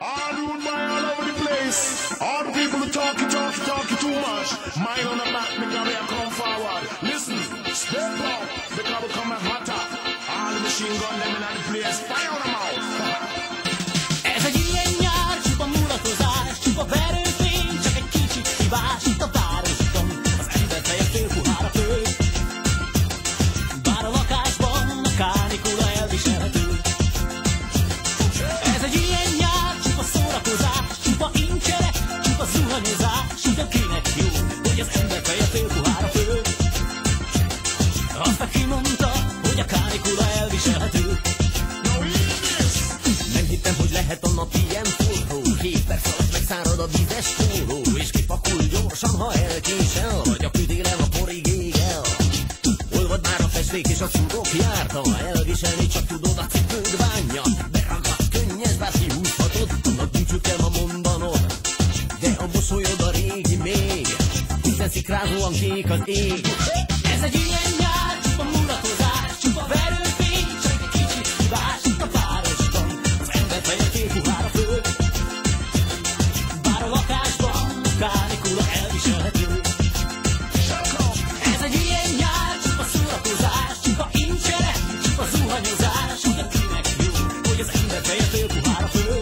All rude boy all over the place. All the people who talking too much. Mind on the back because they come forward. Listen, step up because we come and hotter. All the machine gun them in the place. Fire on them out. Ez egy ilyen nyár, csupa mulatozás, csupa verőfény, csak egy kicsit hibás itt a városban. Az ember feje félpuhára fő. Bár a lakásban a kánikula elviselhető. Ez egy ilyen nyár, csupa szórakozás, csupa incsere, csupa zuhanyozás, de kinek jó, hogy az ember feje félpuhára fő. Azt aki mondta, hogy a kánikula elviselhető. Nem hittem, hogy lehet a nap ilyen forró. 7 perc alatt megszárad a vízes forró, és kipakul gyorsan, ha elkésel, vagy a küdélem a porig ég el. Olvad már a festék és a szurok járta, elviselni csak tudod a cipőd bánja. Beragad, könnyed, bár kihúzhatod, annak búcsút kell ma mondanod. De a mosolyod a régi még, hiszen szikrázóan kék az ég. Ez egy ilyen nyár, csupa mulatozás, csupa verőfény, csak egy kicsit hibás itt a városban. Az ember feje félpuhára fő. Bár a lakásban a kánikula elviselhető. Ez egy ilyen nyár, csupa szórakozás, csupa incsere, csupa zuhanyozás, de kinek jó, hogy az ember feje félpuhára fő.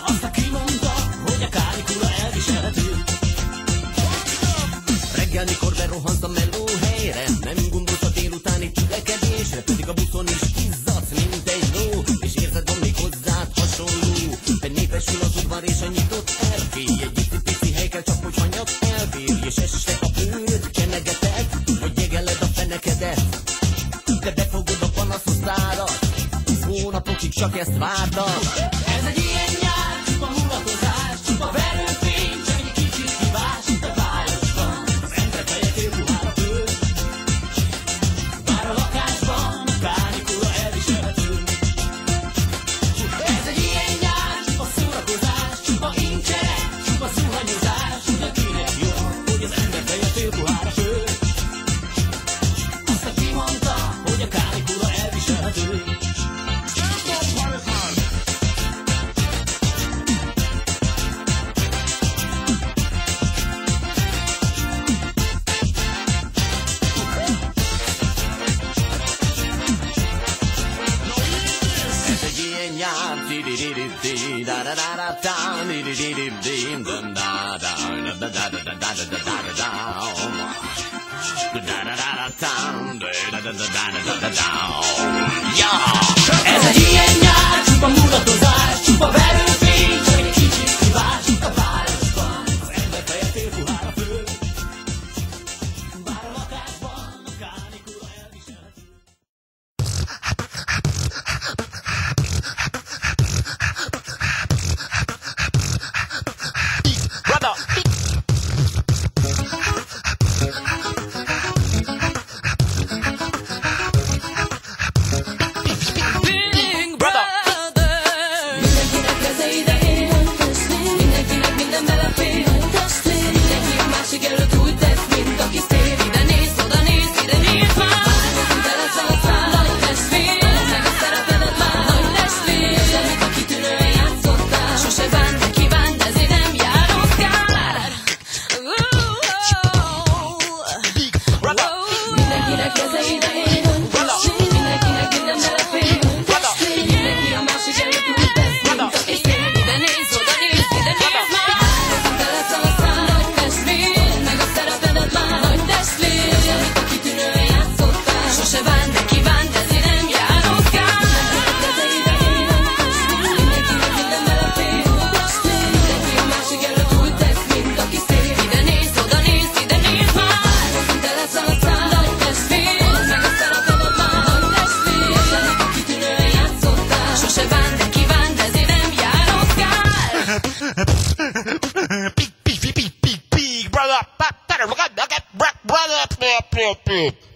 Azt aki mondta, hogy a kánikula elviselhető. Reggel mikor berohansz a melóhelyre, nem gondolsz a délutáni tülekedésre, pedig a buszon is izzadsz, mint egy ló, és érzed, van még hozzád hasonló. Te népesül az udvar és a nyitott erkély, egy pici hely kell, csak hogy hanyag elfér, és este a bőröd csenegeted, hogy jegeled a fenekedet. Te befogod a panaszosztárat, hónapokig csak ezt vártad. Ez egy ilyen nyár, csupa mulatozás, csupa verőfény, csak egy kicsit hibás itt a városban. Az ember feje félpuhára fő. Bár a lakásban a kánikula elviselhető. Ez egy ilyen nyár, csupa szórakozás, csupa incsere, csupa zuhanyozás, de kinek jó, hogy az ember feje félpuhára fő. Azt aki mondta, hogy a kánikula elviselhető. Ez egy ilyen nyár, csupa mulatozás, csupa verőfény, csak egy kicsit hibás itt a városban. Az ember feje félpuhára fő. Bár a lakásban a kánikula elviselhető. Brother.